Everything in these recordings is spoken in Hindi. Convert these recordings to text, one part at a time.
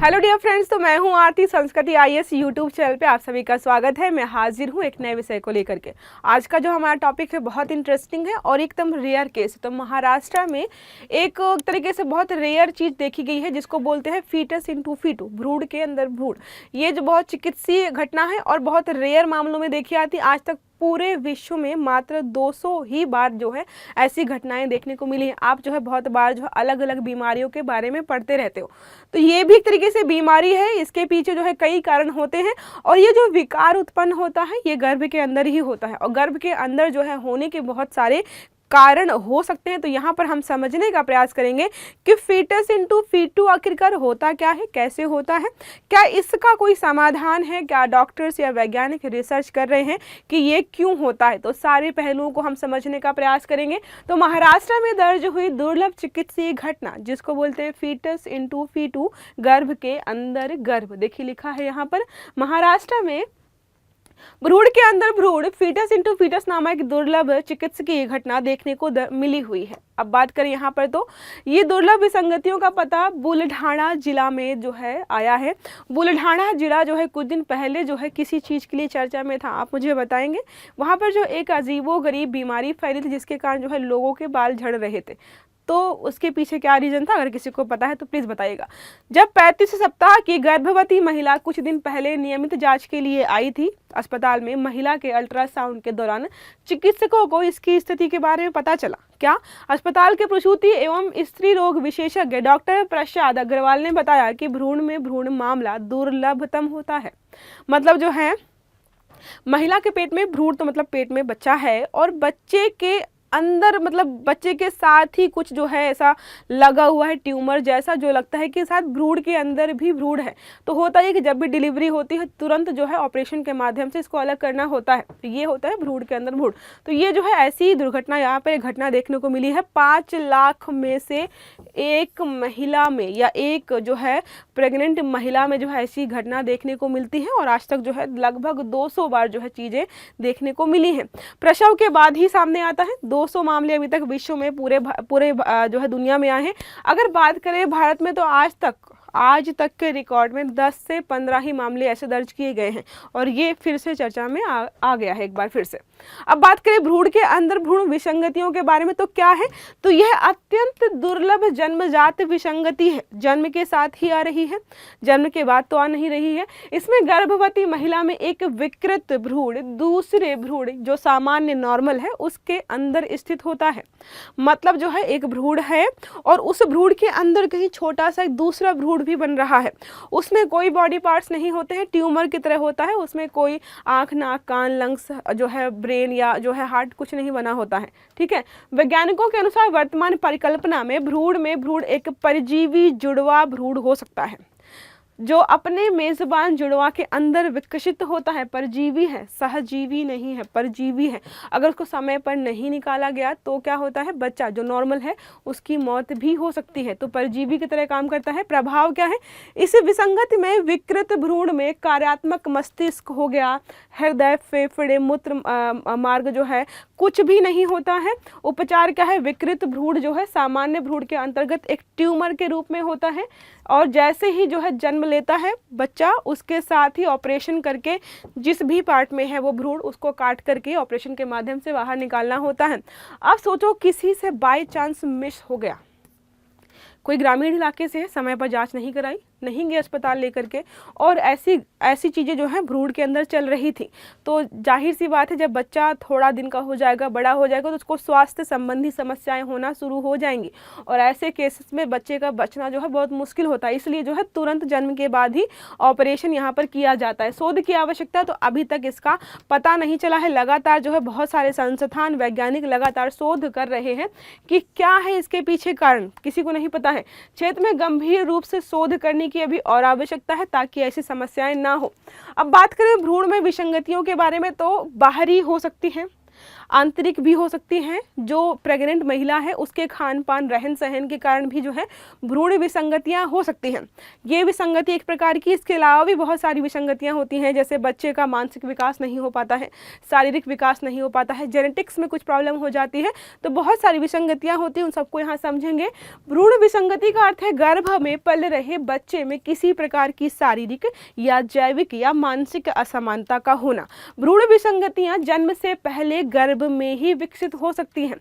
हेलो डियर फ्रेंड्स, तो मैं हूं आरती। संस्कृति आईएएस यूट्यूब चैनल पे आप सभी का स्वागत है। मैं हाजिर हूं एक नए विषय को लेकर के। आज का जो हमारा टॉपिक है बहुत इंटरेस्टिंग है और एकदम रेयर केस। तो महाराष्ट्र में एक तरीके से बहुत रेयर चीज़ देखी गई है जिसको बोलते हैं फीटस इनटू फीटू, भ्रूण के अंदर भ्रूण। ये जो बहुत चिकित्सीय घटना है और बहुत रेयर मामलों में देखी आती। आज तक पूरे विश्व में मात्र 200 ही बार जो है ऐसी घटनाएं देखने को मिली हैं। आप जो है बहुत बार जो है अलग अलग बीमारियों के बारे में पढ़ते रहते हो, तो ये भी एक तरीके से बीमारी है। इसके पीछे जो है कई कारण होते हैं और ये जो विकार उत्पन्न होता है ये गर्भ के अंदर ही होता है और गर्भ के अंदर जो है होने के बहुत सारे कारण हो सकते हैं। तो यहाँ पर हम समझने का प्रयास करेंगे कि फीटस इनटू फीटू आखिरकार होता क्या है, कैसे होता है, क्या इसका कोई समाधान है, क्या डॉक्टर्स या वैज्ञानिक रिसर्च कर रहे हैं कि ये क्यों होता है। तो सारे पहलुओं को हम समझने का प्रयास करेंगे। तो महाराष्ट्र में दर्ज हुई दुर्लभ चिकित्सीय घटना जिसको बोलते हैं फीटस इनटू फीटू, गर्भ के अंदर गर्भ। देखिए लिखा है यहाँ पर, महाराष्ट्र में भ्रूण के अंदर भ्रूण, फीटस इनटू फीटस नामक दुर्लभ चिकित्सकीय घटना देखने को मिली हुई है। अब बात करें यहाँ पर, तो ये दुर्लभ विसंगतियों का पता बुलढाणा जिला में जो है आया है। बुलढाणा जिला जो है कुछ दिन पहले जो है किसी चीज़ के लिए चर्चा में था, आप मुझे बताएंगे। वहाँ पर जो एक अजीबोगरीब बीमारी फैली थी जिसके कारण जो है लोगों के बाल झड़ रहे थे। तो उसके पीछे क्या रीज़न था, अगर किसी को पता है तो प्लीज़ बताइएगा। जब 35 सप्ताह की गर्भवती महिला कुछ दिन पहले नियमित जांच के लिए आई थी अस्पताल में, महिला के अल्ट्रासाउंड के दौरान चिकित्सकों को इसकी स्थिति के बारे में पता चला। क्या? अस्पताल के प्रसूति एवं स्त्री रोग विशेषज्ञ डॉक्टर प्रसाद अग्रवाल ने बताया कि भ्रूण में भ्रूण मामला दुर्लभतम होता है। मतलब जो है महिला के पेट में भ्रूण, तो मतलब पेट में बच्चा है और बच्चे के अंदर मतलब बच्चे के साथ ही कुछ जो है ऐसा लगा हुआ है ट्यूमर जैसा, जो लगता है कि साथ भ्रूण के अंदर भी भ्रूण है। तो होता है कि जब भी डिलीवरी होती है तुरंत जो है ऑपरेशन के माध्यम से इसको अलग करना होता है। तो ये होता है भ्रूण के अंदर भ्रूण। तो ये जो है ऐसी दुर्घटना यहाँ पर एक घटना देखने को मिली है। 5 लाख में से एक महिला में या एक जो है प्रेग्नेंट महिला में जो है ऐसी घटना देखने को मिलती है और आज तक जो है लगभग 200 बार जो है चीज़ें देखने को मिली हैं। प्रसव के बाद ही सामने आता है। 200 मामले अभी तक विश्व में पूरे जो है दुनिया में आए हैं। अगर बात करें भारत में, तो आज तक के रिकॉर्ड में 10 से 15 ही मामले ऐसे दर्ज किए गए हैं और ये फिर से चर्चा में आ गया है एक बार फिर से। अब बात करें भ्रूण के अंदर भ्रूण विसंगतियों के बारे में, तो क्या है, तो यह अत्यंत दुर्लभ जन्मजात विसंगति है। जन्म के साथ ही आ रही है, जन्म के बाद तो आ नहीं रही है। इसमें गर्भवती महिला में एक विकृत भ्रूण दूसरे भ्रूण जो सामान्य नॉर्मल है उसके अंदर स्थित होता है। मतलब जो है एक भ्रूण है और उस भ्रूण के अंदर कहीं छोटा सा दूसरा भ्रूण भी बन रहा है। उसमें कोई बॉडी पार्ट्स नहीं होते हैं, ट्यूमर की तरह होता है। उसमें कोई आँख, नाक, कान, लंग्स जो है ब्रेन या जो है हार्ट कुछ नहीं बना होता है। ठीक है। वैज्ञानिकों के अनुसार वर्तमान परिकल्पना में भ्रूण एक परजीवी जुड़वा भ्रूण हो सकता है जो अपने मेजबान जुड़वा के अंदर विकसित होता है। परजीवी है, सहजीवी नहीं है, परजीवी है। अगर उसको समय पर नहीं निकाला गया तो क्या होता है, बच्चा जो नॉर्मल है उसकी मौत भी हो सकती है। तो परजीवी की तरह काम करता है। प्रभाव क्या है, इस विसंगति में विकृत भ्रूण में कार्यात्मक मस्तिष्क हो गया, हृदय, फेफड़े, मूत्र मार्ग जो है कुछ भी नहीं होता है। उपचार क्या है, विकृत भ्रूण जो है सामान्य भ्रूण के अंतर्गत एक ट्यूमर के रूप में होता है और जैसे ही जो है जन्म लेता है बच्चा, उसके साथ ही ऑपरेशन करके जिस भी पार्ट में है वो भ्रूण उसको काट करके ऑपरेशन के माध्यम से बाहर निकालना होता है। अब सोचो किसी से बाय चांस मिस हो गया, कोई ग्रामीण इलाके से समय पर जांच नहीं कराई, नहीं गए अस्पताल लेकर के और ऐसी चीज़ें जो हैं भ्रूण के अंदर चल रही थी, तो जाहिर सी बात है जब बच्चा थोड़ा दिन का हो जाएगा, बड़ा हो जाएगा, तो उसको स्वास्थ्य संबंधी समस्याएं होना शुरू हो जाएंगी और ऐसे केसेस में बच्चे का बचना जो है बहुत मुश्किल होता है। इसलिए जो है तुरंत जन्म के बाद ही ऑपरेशन यहाँ पर किया जाता है। शोध की आवश्यकता तो अभी तक इसका पता नहीं चला है। लगातार जो है बहुत सारे संस्थान, वैज्ञानिक लगातार शोध कर रहे हैं कि क्या है इसके पीछे कारण, किसी को नहीं पता है। क्षेत्र में गंभीर रूप से शोध करने की अभी और आवश्यकता है ताकि ऐसी समस्याएं ना हो। अब बात करें भ्रूण में विसंगतियों के बारे में, तो बाहरी हो सकती हैं। आंतरिक भी हो सकती हैं, जो प्रेग्नेंट महिला है उसके खान पान रहन सहन के कारण भी जो है भ्रूण विसंगतियां हो सकती हैं। ये विसंगति एक प्रकार की, इसके अलावा भी बहुत सारी विसंगतियां होती हैं, जैसे बच्चे का मानसिक विकास नहीं हो पाता है, शारीरिक विकास नहीं हो पाता है, जेनेटिक्स में कुछ प्रॉब्लम हो जाती है, तो बहुत सारी विसंगतियां होती हैं, उन सबको यहाँ समझेंगे। भ्रूण विसंगति का अर्थ है गर्भ में पल रहे बच्चे में किसी प्रकार की शारीरिक या जैविक या मानसिक असमानता का होना। भ्रूण विसंगतियां जन्म से पहले गर्भ में ही विकसित हो सकती हैं,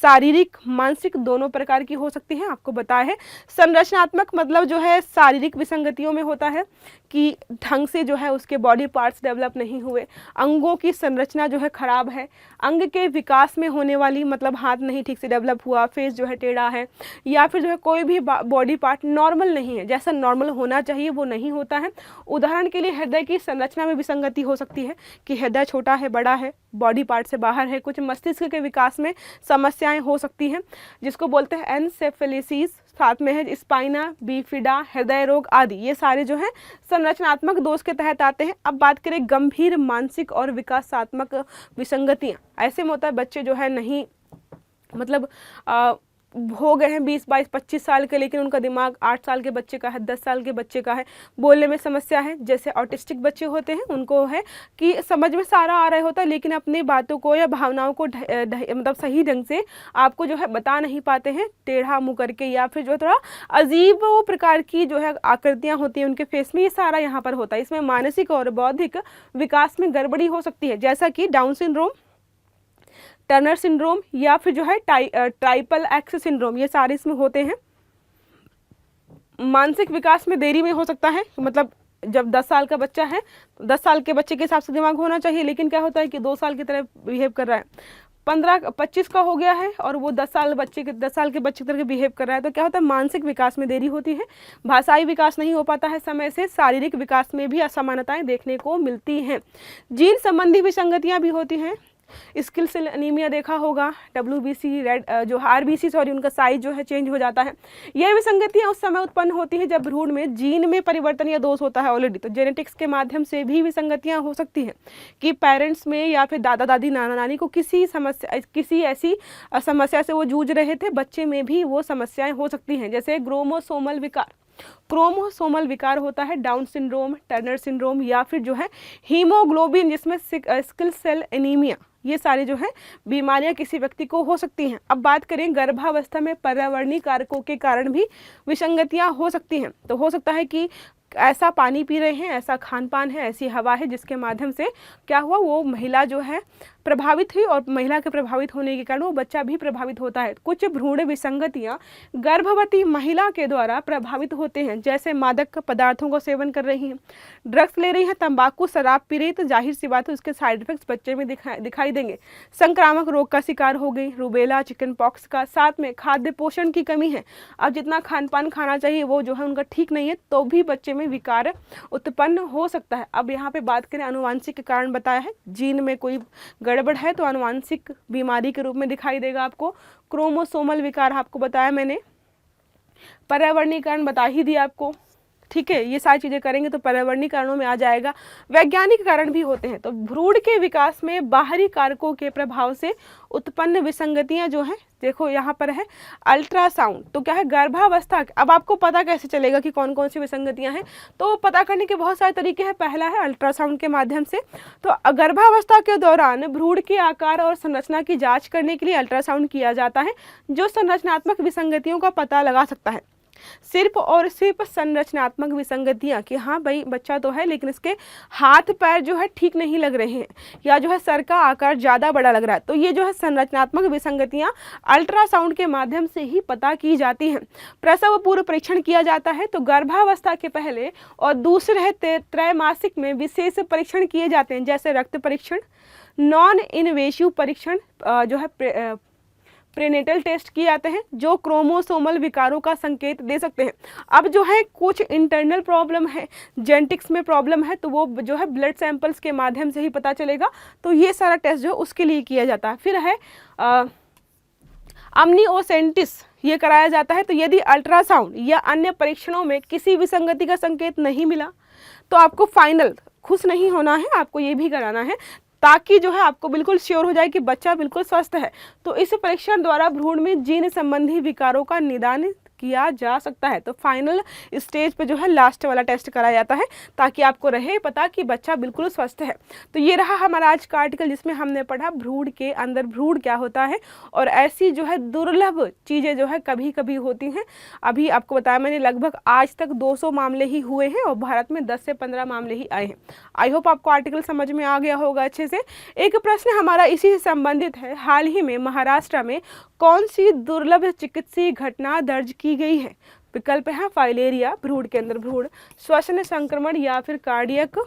शारीरिक मानसिक दोनों प्रकार की हो सकती हैं, आपको बताया है। संरचनात्मक मतलब जो है शारीरिक विसंगतियों में होता है कि ढंग से जो है उसके बॉडी पार्ट्स डेवलप नहीं हुए, अंगों की संरचना जो है खराब है, अंग के विकास में होने वाली मतलब हाथ नहीं ठीक से डेवलप हुआ, फेस जो है टेढ़ा है, या फिर जो है कोई भी बॉडी पार्ट नॉर्मल नहीं है, जैसा नॉर्मल होना चाहिए वो नहीं होता है। उदाहरण के लिए हृदय की संरचना में विसंगति हो सकती है कि हृदय छोटा है, बड़ा है, बॉडी पार्ट से बाहर है। कुछ मस्तिष्क के विकास में समस्याएं हो सकती हैं, जिसको बोलते हैं एनसेफेलिसिस, साथ में है स्पाइना बिफिडा, हृदय रोग आदि, ये सारे जो है संरचनात्मक दोष के तहत आते हैं। अब बात करें गंभीर मानसिक और विकासात्मक विसंगतियां, ऐसे में होता है बच्चे जो है नहीं मतलब हो गए हैं 20, 22, 25 साल के, लेकिन उनका दिमाग 8 साल के बच्चे का है, 10 साल के बच्चे का है, बोलने में समस्या है। जैसे ऑटिस्टिक बच्चे होते हैं उनको है कि समझ में सारा आ रहा होता है, लेकिन अपनी बातों को या भावनाओं को मतलब सही ढंग से आपको जो है बता नहीं पाते हैं, टेढ़ा मुँह करके, या फिर जो थोड़ा अजीब वो प्रकार की जो है आकृतियाँ होती हैं उनके फेस में, ये सारा यहाँ पर होता है। इसमें मानसिक और बौद्धिक विकास में गड़बड़ी हो सकती है, जैसा कि डाउन सिंड्रोम, टर्नर सिंड्रोम, या फिर जो है ट्राइपल एक्स सिंड्रोम, ये सारे इसमें होते हैं। मानसिक विकास में देरी में हो सकता है, मतलब जब 10 साल का बच्चा है तो 10 साल के बच्चे के हिसाब से दिमाग होना चाहिए, लेकिन क्या होता है कि 2 साल की तरह बिहेव कर रहा है। 15-25 का हो गया है और वो 10 साल के बच्चे की तरह बिहेव कर रहा है, तो क्या होता है मानसिक विकास में देरी होती है, भाषाई विकास नहीं हो पाता है समय से, शारीरिक विकास में भी असमानताएं देखने को मिलती हैं। जीन संबंधी विसंगतियां भी होती हैं, स्किल सेल एनीमिया देखा होगा, WBC रेड जो RBC सॉरी उनका साइज जो है चेंज हो जाता है। यह विसंगतियां उस समय उत्पन्न होती है जब भ्रूण में जीन में परिवर्तन या दोष होता है ऑलरेडी। तो जेनेटिक्स के माध्यम से भी विसंगतियां हो सकती हैं कि पेरेंट्स में या फिर दादा दादी नाना नानी को किसी ऐसी समस्या से वो जूझ रहे थे, बच्चे में भी वो समस्याएं हो सकती हैं, जैसे क्रोमोसोमल विकार। क्रोमोसोमल विकार होता है डाउन सिंड्रोम, टर्नर सिंड्रोम, या फिर जो है हीमोग्लोबिन जिसमें सिकल सेल एनीमिया, ये सारी जो है बीमारियां किसी व्यक्ति को हो सकती हैं। अब बात करें गर्भावस्था में पर्यावरणीय कारकों के कारण भी विसंगतियां हो सकती हैं। तो हो सकता है कि ऐसा पानी पी रहे हैं, ऐसा खान पान है, ऐसी हवा है जिसके माध्यम से क्या हुआ, वो महिला जो है प्रभावित हुई, और महिला के प्रभावित होने के कारण वो बच्चा भी प्रभावित होता है। कुछ भ्रूण विसंगतियां गर्भवती महिला के द्वारा प्रभावित होते हैं, जैसे मादक पदार्थों का सेवन कर रही हैं, ड्रग्स ले रही हैं, तंबाकू शराब पी रही, तो जाहिर सी बात है उसके साइड इफेक्ट्स बच्चे में दिखाई देंगे। संक्रामक रोग का शिकार हो गई, रूबेला, चिकन पॉक्स का, साथ में खाद्य पोषण की कमी है, अब जितना खान पान खाना चाहिए वो जो है उनका ठीक नहीं है, तो भी बच्चे में विकार उत्पन्न हो सकता है। अब यहाँ पे बात करें अनुवांशिक के कारण बताया है, जीन में कोई गड़बड़ है तो अनुवांशिक बीमारी के रूप में दिखाई देगा आपको। क्रोमोसोमल विकार आपको बताया मैंने, पर्यावरणीय कारण बता ही दिया आपको, ठीक है। ये सारी चीज़ें करेंगे तो पर्यावरणीय कारणों में आ जाएगा। वैज्ञानिक कारण भी होते हैं, तो भ्रूण के विकास में बाहरी कारकों के प्रभाव से उत्पन्न विसंगतियां जो हैं, देखो यहाँ पर है अल्ट्रासाउंड, तो क्या है गर्भावस्था। अब आपको पता कैसे चलेगा कि कौन कौन सी विसंगतियां हैं, तो पता करने के बहुत सारे तरीके हैं। पहला है अल्ट्रासाउंड के माध्यम से, तो गर्भावस्था के दौरान भ्रूण के आकार और संरचना की जांच करने के लिए अल्ट्रासाउंड किया जाता है, जो संरचनात्मक विसंगतियों का पता लगा सकता है। सिर्फ और सिर्फ संरचनात्मक विसंगतियां कि हाँ भाई बच्चा तो है लेकिन इसके हाथ पैर जो है ठीक नहीं लग रहे हैं, या जो है सर का आकार ज़्यादा बड़ा लग रहा है, तो ये जो है संरचनात्मक विसंगतियां अल्ट्रासाउंड के माध्यम से ही पता की जाती हैं। प्रसव पूर्व परीक्षण किया जाता है, तो गर्भावस्था के पहले और दूसरे त्रैमासिक में विशेष परीक्षण किए जाते हैं, जैसे रक्त परीक्षण, नॉन इनवेसिव परीक्षण जो है प्रेनेटल टेस्ट किए जाते हैं, जो क्रोमोसोमल विकारों का संकेत दे सकते हैं। अब जो है कुछ इंटरनल प्रॉब्लम है, जेनेटिक्स में प्रॉब्लम है, तो वो जो है ब्लड सैंपल्स के माध्यम से ही पता चलेगा, तो ये सारा टेस्ट जो उसके लिए किया जाता है। फिर है अम्नियोसेंटिस, ये कराया जाता है, तो यदि अल्ट्रासाउंड या अन्य परीक्षणों में किसी विसंगति का संकेत नहीं मिला तो आपको फाइनल खुश नहीं होना है, आपको ये भी कराना है, ताकि जो है आपको बिल्कुल श्योर हो जाए कि बच्चा बिल्कुल स्वस्थ है। तो इस परीक्षण द्वारा भ्रूण में जीन संबंधी विकारों का निदान किया जा सकता है। तो फाइनल स्टेज पे जो है लास्ट वाला टेस्ट कराया जाता है ताकि आपको रहे पता कि बच्चा बिल्कुल स्वस्थ है। तो ये रहा हमारा आज का आर्टिकल जिसमें हमने पढ़ा भ्रूण के अंदर भ्रूण क्या होता है और ऐसी जो है दुर्लभ चीज़ें जो है कभी कभी होती हैं। अभी आपको बताया मैंने लगभग आज तक 200 मामले ही हुए हैं और भारत में 10 से 15 मामले ही आए हैं। आई होप आपको आर्टिकल समझ में आ गया होगा अच्छे से। एक प्रश्न हमारा इसी से संबंधित है, हाल ही में महाराष्ट्र में कौन सी दुर्लभ चिकित्सीय घटना दर्ज की गई है? विकल्प है फाइलेरिया, भ्रूण के अंदर भ्रूण, श्वसन संक्रमण या फिर कार्डियक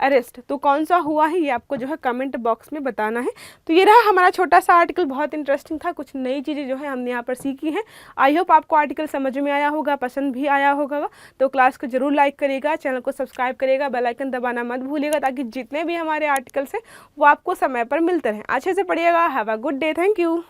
अरेस्ट। तो कौन सा हुआ है ये आपको जो है कमेंट बॉक्स में बताना है। तो ये रहा हमारा छोटा सा आर्टिकल, बहुत इंटरेस्टिंग था, कुछ नई चीज़ें जो है हमने यहाँ पर सीखी हैं। आई होप आपको आर्टिकल समझ में आया होगा, पसंद भी आया होगा। तो क्लास को जरूर लाइक करेगा, चैनल को सब्सक्राइब करेगा, बेल आइकन दबाना मत भूलिएगा ताकि जितने भी हमारे आर्टिकल्स हैं वो आपको समय पर मिलते रहें। अच्छे से पढ़िएगा। Have a good day. Thank you.